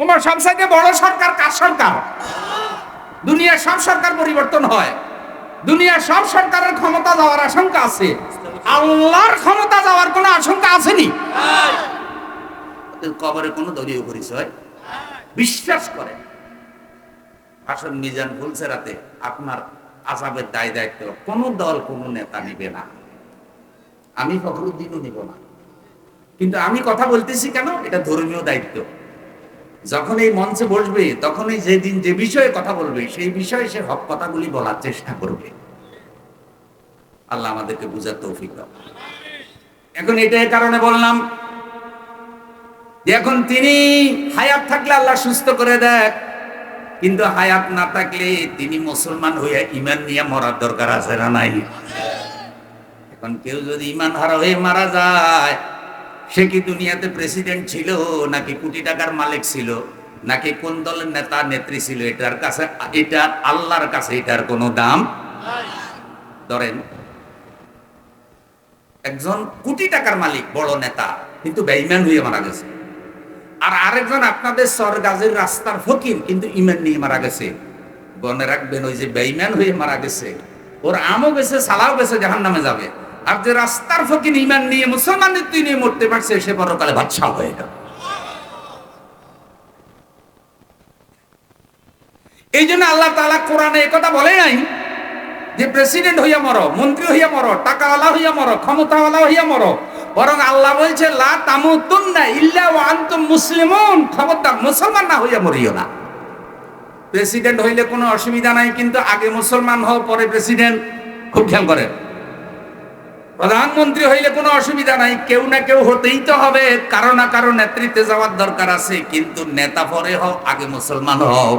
ওমর সবচাইতে বড় সরকার কার সরকার? দুনিয়ার সব সরকার পরিবর্তন হয়, দুনিয়ার সব সরকারের ক্ষমতা যাওয়ার আশঙ্কা আছে, আল্লাহর ক্ষমতা যাওয়ার কোনো আশঙ্কা আসেনি। কবরে কোনো দলীয় পরিচয় বিশ্বাস করে। আসল মিজান ফুলসেরাতে আপনার আযাবের দায় দায়িত্ব কোন দল কোন নেতা নিবে না, আমি ফখরুদ্দিনও নিব না। কিন্তু আমি কথা বলতেছি কেন? এটা ধর্মীয় দায়িত্ব। যখন এই মঞ্চে বসবে তখনই যেদিন যে বিষয়ে কথা বলবে সেই বিষয়ে সে হক কথাগুলি বলার চেষ্টা করবে। আল্লাহ আমাদেরকে বুঝার তৌফিক দাও। এখন এটাই কারণে বললাম যে এখন তিনি হায়াত থাকলে আল্লাহ সুস্থ করে দেয়, কিন্তু হায়াত না থাকলে তিনি মুসলমান হইয়া ঈমান নিয়ে মরার দরকার আছে না নাই? এখন কেউ যদি ঈমান হারা হয়ে মারা যায়, সে কি দুনিয়াতে প্রেসিডেন্ট ছিল, নাকি কোটি টাকার মালিক ছিল, নাকি কোন দলের নেতা নেত্রী ছিল, এটার কাছে, এটা আল্লাহর কাছে এটার কোনো দাম। ধরেন একজন কোটি টাকার মালিক বড় নেতা কিন্তু বেঈমান হয়ে মারা গেছে, আর আরেকজন আপনাদের সরগাজের রাস্তার ফকির কিন্তু ঈমান নিয়ে মারা গেছে। মনে রাখবেন, ওই যে বেঈমান হয়ে মারা গেছে ওর আমও গেছে সালাও গেছে, জাহান্নামে যাবে। আর যে রাস্তার ফকির ঈমান নিয়ে মুসলমানের তুই নিয়ে মরতে পারছে, সে পরকালে বাদশা হয়ে গেল। এই জন্য আল্লাহ তাআলা কোরআনে একথা বলে নাই যে প্রেসিডেন্ট হইয়া মরো, মন্ত্রী হইয়া মরো, টাকাওয়ালা হইয়া মরো, ক্ষমতাওয়ালা হইয়া মরো। বরং আল্লাহ বলছে লা তামুতুন্না ইল্লা ওয়া আনতুম মুসলিমুন, খবরদার মুসলমান না হইয়া মরিও না। প্রেসিডেন্ট হইলে কোনো অসুবিধা নাই, কিন্তু আগে মুসলমান হও পরে প্রেসিডেন্ট, খুব খেয়াল করেন। প্রধানমন্ত্রী হইলে কোনো অসুবিধা নাই, কেউ না কেউ হতেই তো হবে, কারো না কারো নেতৃত্বে যাওয়ার দরকার আছে, কিন্তু নেতা পরে হও, আগে মুসলমান হও।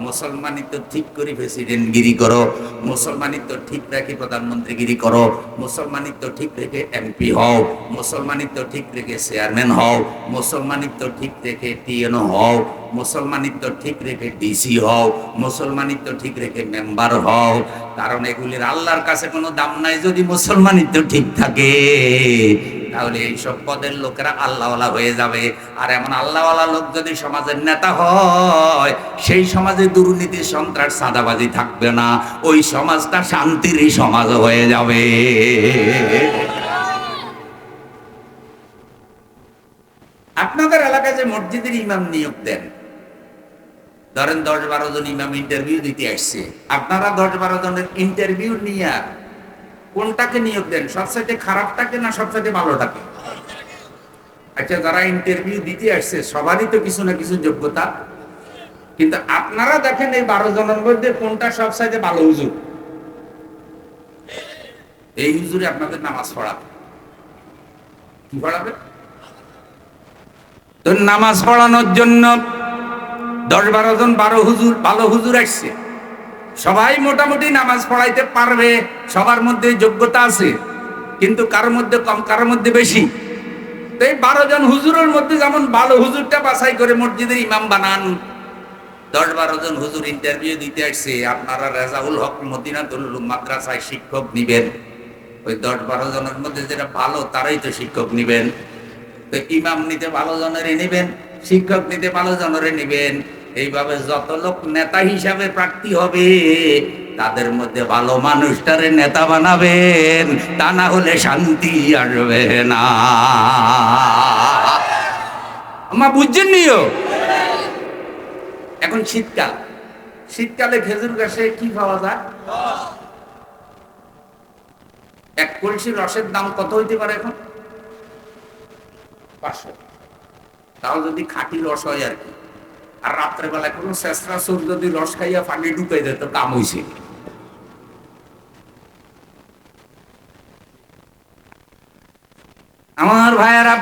মুসলমানিত্ব ঠিক করে প্রেসিডেন্টগিরি করো, মুসলমানিত্ব ঠিক রেখে প্রধানমন্ত্রীগিরি করো, মুসলমানিত্ব ঠিক রেখে এমপি হও, মুসলমানিত্ব ঠিক রেখে চেয়ারম্যান হও, মুসলমানিত্ব ঠিক রেখে টিএনও হও, মুসলমানিত্ব ঠিক রেখে ডিসি হও, মুসলমানিত্ব ঠিক রেখে মেম্বার হও। কারণ এগুলির আল্লাহর কাছে কোনো দাম নাই। যদি মুসলমানিত্ব ঠিক থাকে তাহলে এইসব পদের লোকেরা আল্লাহওয়ালা হয়ে যাবে। আর এমন আল্লাহওয়ালা লোক যদি সমাজের নেতা হয়, সেই সমাজে দুর্নীতি, সন্ত্রাস, চাঁদাবাজি থাকবে না, ওই সমাজটা শান্তির সমাজ হয়ে যাবে। আপনাদের এলাকায় যে মসজিদের ইমাম নিয়োগ দেন, ধরেন 10-12 জন ইমাম ইন্টারভিউ দিতে আসছে, আপনারা 10-12 জনের ইন্টারভিউ নিয়ে কোনটাকে নিয়োগ দেন? সবচাইতে খারাপটাকে না সবচাইতে ভালোটাকে? আচ্ছা, যারা ইন্টারভিউ দিতে আসছে সবারই তো কিছু না কিছু যোগ্যতা, কিন্তু আপনারা দেখেন এই 12 জনের মধ্যে কোনটা সবচাইতে ভালো হুজুর? এই হুজুরে আপনাদের নামাজ পড়াবে। কি পড়াবে? তো নামাজ পড়ানোর জন্য 10-12 জন 12 হুজুর, ভালো হুজুর আসছে, সবাই মোটামুটি নামাজ পড়াইতে পারবে, সবার মধ্যে যোগ্যতা আছে, কিন্তু কারোর মধ্যে কম, কারোর মধ্যে বেশি। তো এই 12 জন হুজুরের মধ্যে যেমন ভালো হুজুরটা বাছাই করে মসজিদের ইমাম বানান, 10-12 জন হুজুর ইন্টারভিউ দিতে আসছে, আপনারা রেজাউল হক মদিনাতুল উলুম মাদ্রাসায় শিক্ষক নিবেন, ওই 10-12 জনের মধ্যে যেটা ভালো তারাই তো শিক্ষক নিবেন। তো ইমাম নিতে ভালো জনেরই নিবেন, শিক্ষক নিতে ভালো জনেরই নিবেন। এইভাবে যত লোক নেতা হিসাবে প্রার্থী হবে তাদের মধ্যে ভালো মানুষটারে নেতা বানাবেন, তা না হলে শান্তি আসবে না। আমার বুঝছেন নিও। এখন শীতকাল, শীতকালে খেজুর গাছে কি পাওয়া যায়? এক কলসি রসের দাম কত হইতে পারে এখন? 500। তাও যদি খাঁটি রস হয় আর কি। আর রাত্রেবেলায় কোনো শেষরা চোর যদি রস খাইয়া পানি ঢুকাই দেয় তো কাম হইছে। আমার ভাইয়ারা,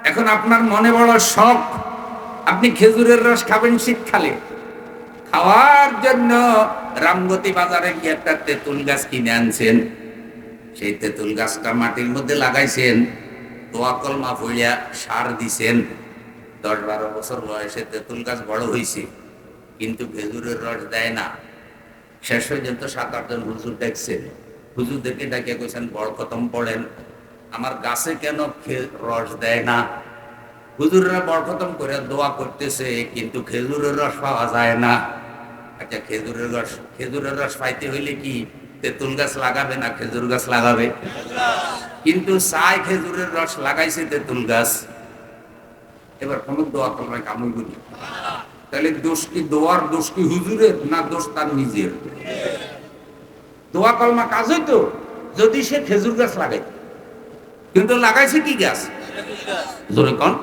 এখন আপনার মনে বড় শখ, আপনি খেজুরের রস খাবেন শীতকালে। খাওয়ার জন্য রামগতি বাজারে গিয়ে একটা তেঁতুল গাছ কিনে আনছেন, সেই তেঁতুল গাছটা মাটির মধ্যে লাগাইছেন, দোয়া কলমা ফুলিয়া সার দিছেন, 10-12 বছর বয়সে তেঁতুল গাছ বড় হয়েছে, কিন্তু খেজুরের রস দেয় না। শেষ পর্যন্ত 7-8 জন হুজুর দেখছেন, হুজুরদেরকে ডাকিয়ে কইছেন বড় খতম পড়েন, আমার গাছে কেন রস দেয় না? হুজুররা বরখতম করে দোয়া করতেছে, কিন্তু খেজুরের রস পাওয়া যায় না। আচ্ছা, খেজুরের রস পাইতে হইলে কি তেঁতুল গাছ লাগাবে না খেজুর গাছ লাগাবে? কিন্তু চায় খেজুরের রস লাগাইছে তেঁতুল গাছ। এবার কোন দোয়া কলমায় কামড় করি, তাহলে দোষ কি দোয়ার, দোষ কি হুজুরের, না দোষ তার নিজের? দোয়া কলমা কাজ হইতো যদি সে খেজুর গাছ লাগাইত, কিন্তু লাগাইছে কি গাছ? জোরে কোন?